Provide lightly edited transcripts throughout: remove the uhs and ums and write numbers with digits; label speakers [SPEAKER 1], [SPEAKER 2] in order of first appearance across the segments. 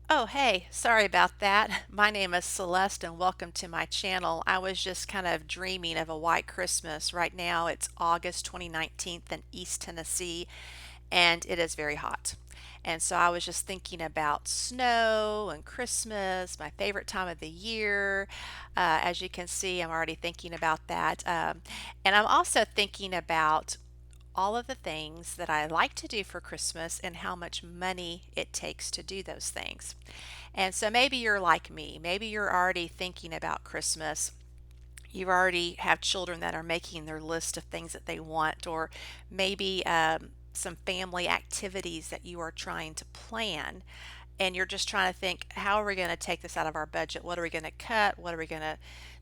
[SPEAKER 1] Oh, hey, sorry about that. My name is Celeste and welcome to my channel. I was just kind of dreaming of a white Christmas. Right now it's August 2019 in East Tennessee and it is very hot. And so I was just thinking about snow and Christmas, my favorite time of the year. As you can see, I'm already thinking about that. And I'm also thinking about all of the things that I like to do for Christmas and how much money it takes to do those things. And so maybe you're like me. Maybe you're already thinking about Christmas. You already have children that are making their list of things that they want, or maybe some family activities that you are trying to plan. And you're just trying to think, how are we going to take this out of our budget? What are we going to cut? What are we going to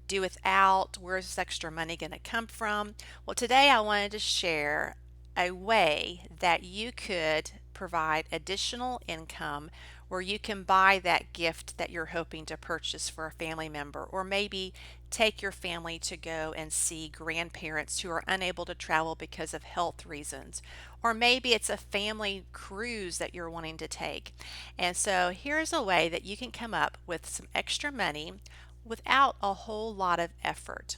[SPEAKER 1] do without? Where's this extra money going to come from? Well, today I wanted to share a way that you could provide additional income where you can buy that gift that you're hoping to purchase for a family member, or maybe take your family to go and see grandparents who are unable to travel because of health reasons, or maybe it's a family cruise that you're wanting to take. And so here's a way that you can come up with some extra money without a whole lot of effort.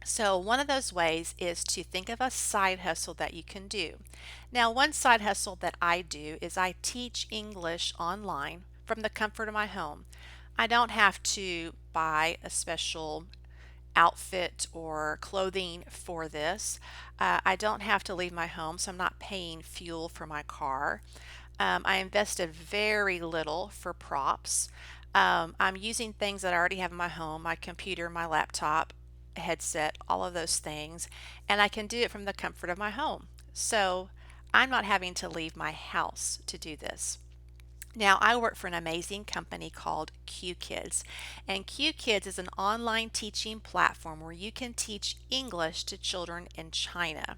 [SPEAKER 1] So, one of those ways is to think of a side hustle that you can do. Now, one side hustle that I do is I teach English online from the comfort of my home. I don't have to buy a special outfit or clothing for this. I don't have to leave my home, so I'm not paying fuel for my car. I invested very little for props. I'm using things that I already have in my home, my computer, my laptop, headset, all of those things, and I can do it from the comfort of my home. So I'm not having to leave my house to do this. Now, I work for an amazing company called QKids, and QKids is an online teaching platform where you can teach English to children in China.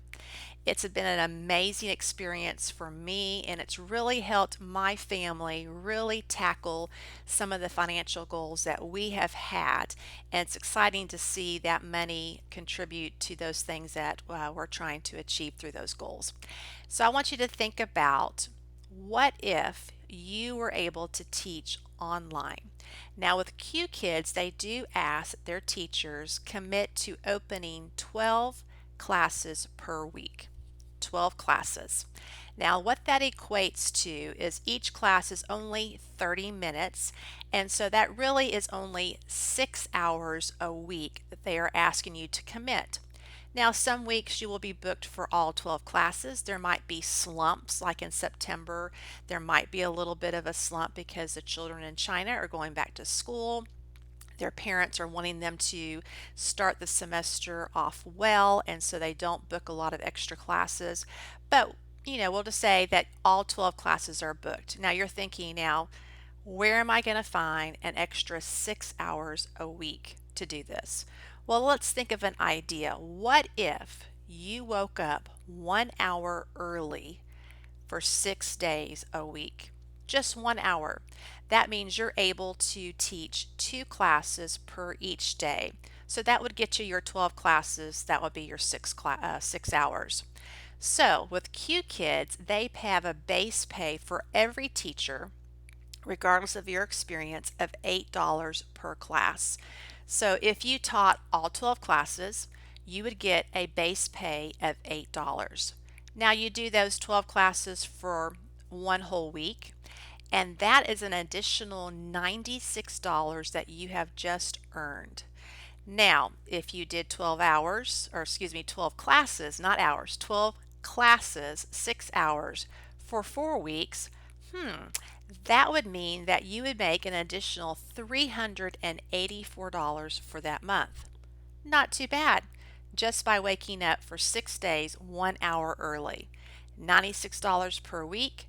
[SPEAKER 1] It's been an amazing experience for me, and it's really helped my family really tackle some of the financial goals that we have had. And it's exciting to see that money contribute to those things that we're trying to achieve through those goals. So I want you to think about, what if you were able to teach online? Now, with Q Kids, they do ask their teachers commit to opening 12 classes per week. 12 classes. Now, what that equates to is each class is only 30 minutes, and so that really is only 6 hours a week that they are asking you to commit. Now, some weeks you will be booked for all 12 classes. There might be slumps, like in September. There might be a little bit of a slump because the children in China are going back to school. Their parents are wanting them to start the semester off well, and so they don't book a lot of extra classes. But we'll just say that all 12 classes are booked. Now you're thinking, now, where am I going to find an extra 6 hours a week to do this? Well, let's think of an idea. What if you woke up 1 hour early for 6 days a week? Just 1 hour. That means you're able to teach two classes per each day. So that would get you your 12 classes. That would be your 6 hours. So with Q Kids, they have a base pay for every teacher, regardless of your experience, of $8 per class. So if you taught all 12 classes, you would get a base pay of $8. Now you do those 12 classes for one whole week, and that is an additional $96 that you have just earned. Now, if you did 12 hours, or excuse me, 12 classes, not hours, 12 classes, 6 hours for 4 weeks, that would mean that you would make an additional $384 for that month. Not too bad, just by waking up for 6 days, 1 hour early. $96 per week,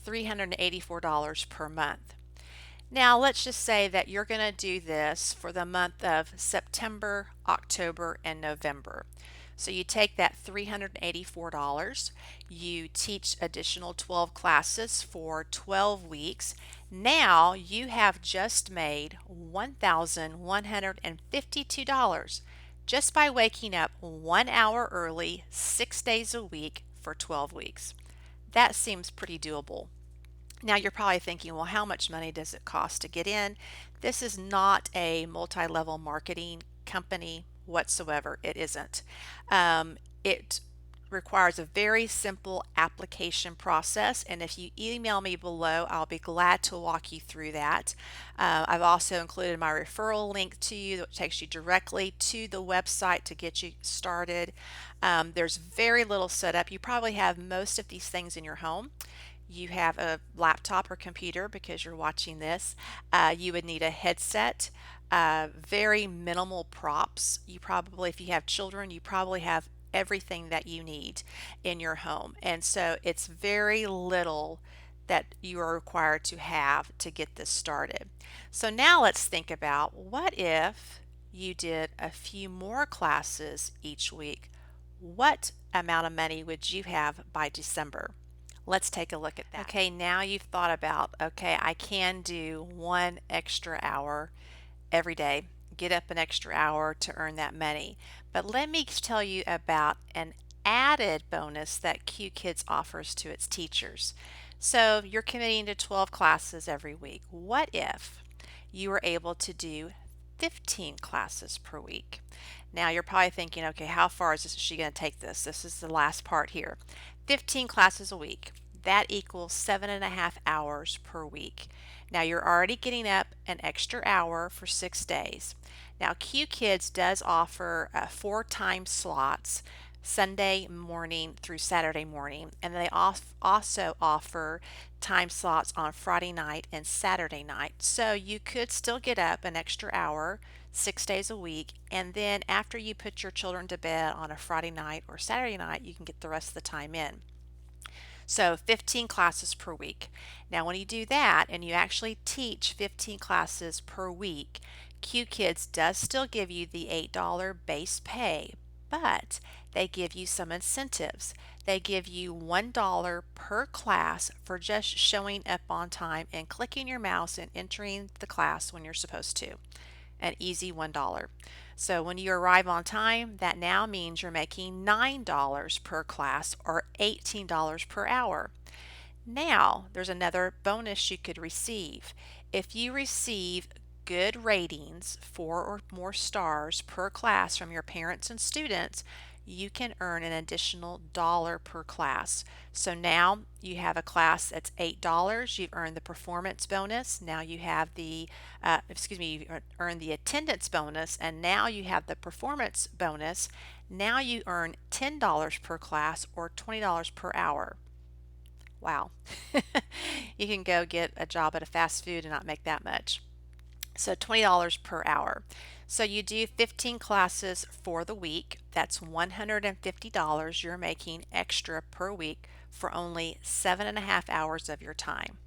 [SPEAKER 1] $384 per month. Now, let's just say that you're going to do this for the month of September, October, and November. So you take that $384, you teach additional 12 classes for 12 weeks. Now you have just made $1,152 just by waking up 1 hour early, 6 days a week for 12 weeks. That seems pretty doable. Now you're probably thinking, well, how much money does it cost to get in? This is not a multi-level marketing company whatsoever. It isn't. It requires a very simple application process, and if you email me below, I'll be glad to walk you through that. I've also included my referral link to you that takes you directly to the website to get you started. There's very little setup. You probably have most of these things in your home. You have a laptop or computer because you're watching this. You would need a headset, very minimal props. You probably, if you have children, you probably have everything that you need in your home. And so it's very little that you are required to have to get this started. So now let's think about, what if you did a few more classes each week? What amount of money would you have by December? Let's take a look at that. Okay, now you've thought about, okay, I can do 1 extra hour every day, get up an extra hour to earn that money. But let me tell you about an added bonus that QKids offers to its teachers. So you're committing to 12 classes every week. What if you were able to do 15 classes per week? Now you're probably thinking, okay, how far is she going to take this? This is the last part here. 15 classes a week. That equals 7.5 hours per week. Now you're already getting up an extra hour for 6 days. Now QKids does offer 4 time slots, Sunday morning through Saturday morning, and they also offer time slots on Friday night and Saturday night. So you could still get up an extra hour 6 days a week, and then after you put your children to bed on a Friday night or Saturday night, you can get the rest of the time in. So 15 classes per week. Now when you do that and you actually teach 15 classes per week, QKids does still give you the $8 base pay, but they give you some incentives. They give you $1 per class for just showing up on time and clicking your mouse and entering the class when you're supposed to. An easy $1. So when you arrive on time, that now means you're making $9 per class or $18 per hour. Now, there's another bonus you could receive. If you receive good ratings, 4 or more stars per class from your parents and students, you can earn an additional dollar per class. So now you have a class that's $8. You've earned the performance bonus. Now you have the, you've earned the attendance bonus, and now you have the performance bonus. Now you earn $10 per class or $20 per hour. Wow. You can go get a job at a fast food and not make that much. So $20 per hour. So you do 15 classes for the week. That's $150 you're making extra per week for only 7.5 hours of your time.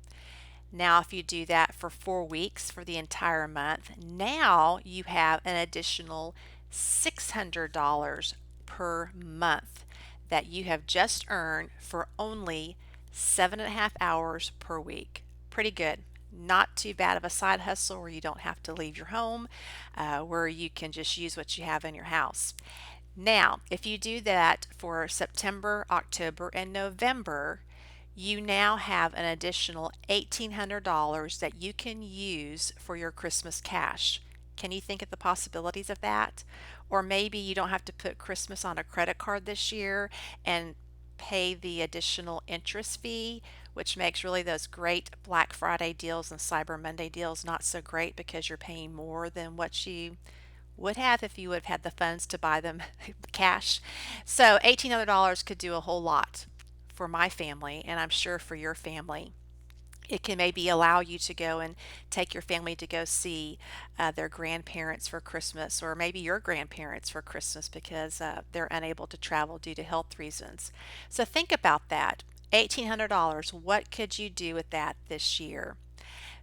[SPEAKER 1] Now, if you do that for 4 weeks for the entire month, now you have an additional $600 per month that you have just earned for only 7.5 hours per week. Pretty good. Not too bad of a side hustle where you don't have to leave your home, where you can just use what you have in your house. Now, if you do that for September, October, and November, you now have an additional $1,800 that you can use for your Christmas cash. Can you think of the possibilities of that? Or maybe you don't have to put Christmas on a credit card this year and pay the additional interest fee, which makes really those great Black Friday deals and Cyber Monday deals not so great because you're paying more than what you would have if you would have had the funds to buy them cash. So $1,800 could do a whole lot for my family, and I'm sure for your family. It can maybe allow you to go and take your family to go see their grandparents for Christmas, or maybe your grandparents for Christmas because they're unable to travel due to health reasons. So think about that. $1,800, what could you do with that this year?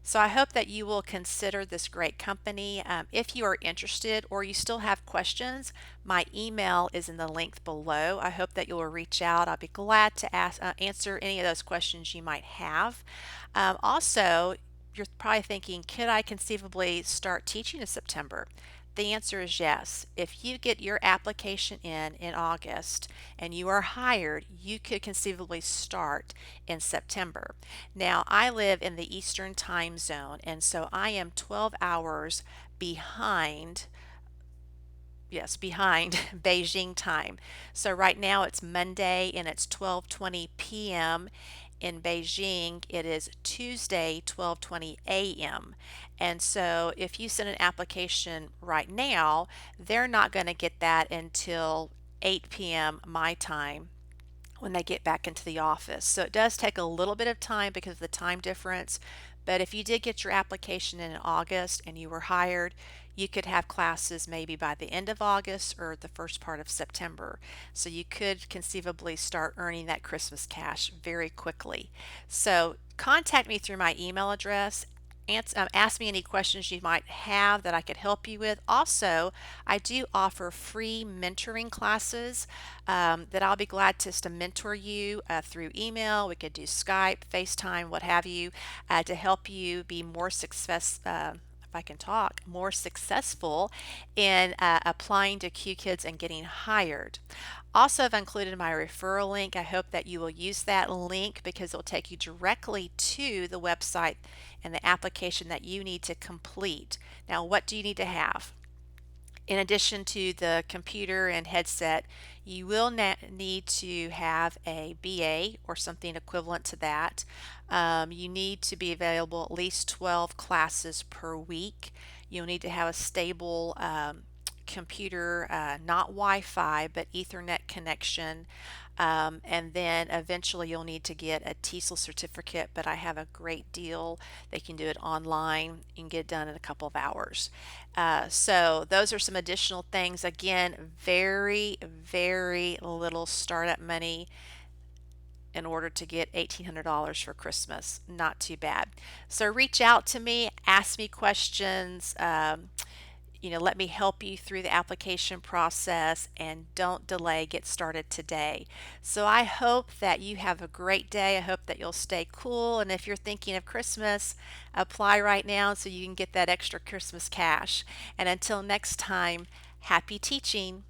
[SPEAKER 1] So I hope that you will consider this great company. If you are interested or you still have questions, my email is in the link below. I hope that you will reach out. I'll be glad to answer any of those questions you might have. Also, you're probably thinking, could I conceivably start teaching in September? The answer is yes. If you get your application in August and you are hired, you could conceivably start in September. Now, I live in the Eastern time zone, and so I am 12 hours behind. Yes, behind Beijing time. So right now it's Monday and it's 12:20 p.m. In Beijing, it is Tuesday, 12:20 a.m. And so if you send an application right now, they're not going to get that until 8 p.m. my time when they get back into the office. So it does take a little bit of time because of the time difference. But if you did get your application in August and you were hired, you could have classes maybe by the end of August or the first part of September. So you could conceivably start earning that Christmas cash very quickly. So contact me through my email address. Ask me any questions you might have that I could help you with. Also, I do offer free mentoring classes that I'll be glad to mentor you through email. We could do Skype, FaceTime, what have you, to help you be more if I can talk, more successful in applying to QKids and getting hired. Also, I've included my referral link. I hope that you will use that link because it will take you directly to the website and the application that you need to complete. Now, what do you need to have? In addition to the computer and headset, you will need to have a BA or something equivalent to that. You need to be available at least 12 classes per week. You'll need to have a stable computer, not Wi-Fi, but Ethernet connection. And then eventually you'll need to get a TESOL certificate, but I have a great deal. They can do it online. You can get it done in a couple of hours. So those are some additional things. Again, very, very little startup money in order to get $1,800 for Christmas. Not too bad. So reach out to me, ask me questions. Let me help you through the application process, and don't delay. Get started today. So I hope that you have a great day. I hope that you'll stay cool, and if you're thinking of Christmas, apply right now so you can get that extra Christmas cash. And until next time, happy teaching.